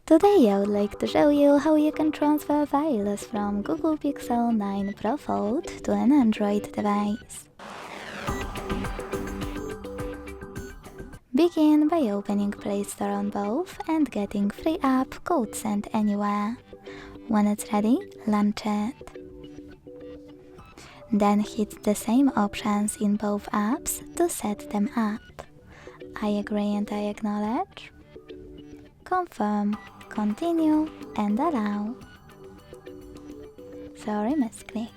Today I would like to show you how you can transfer files from Google Pixel 9 Pro Fold to an Android device. Begin by opening Play Store on both and getting free app called Send Anywhere. When it's ready, launch it. Then hit the same options in both apps to set them up. I agree and I acknowledge. Confirm, continue and allow. Sorry, misclick.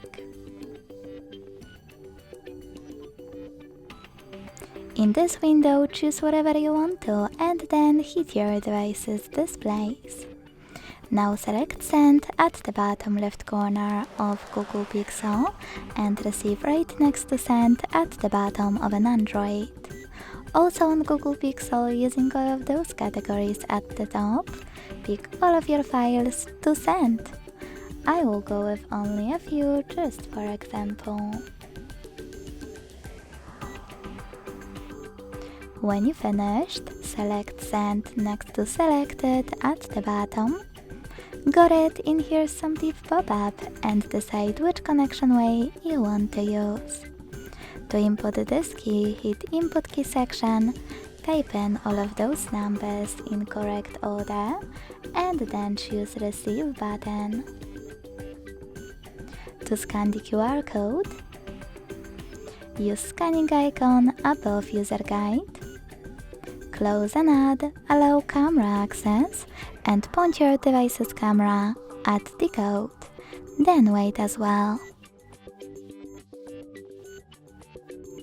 In this window, choose whatever you want to and then hit your device's displays. Now select Send at the bottom left corner of Google Pixel and receive right next to Send at the bottom of an Android. Also on Google Pixel, using all of those categories at the top, pick all of your files to send. I will go with only a few just for example. When you finished, select Send next to Selected at the bottom. Got it, in here's some div pop-up and decide which connection way you want to use. To input this key, hit Input Key section, type in all of those numbers in correct order and then choose Receive button. To scan the QR code, use scanning icon above user guide. Close and add Allow camera access and point your device's camera at the code. Then wait as well.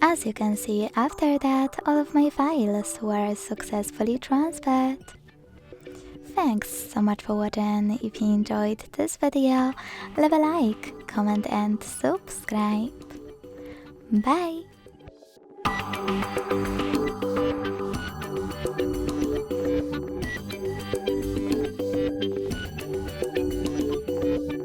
As you can see, after that, all of my files were successfully transferred. Thanks so much for watching. If you enjoyed this video, leave a like, comment and subscribe. Bye!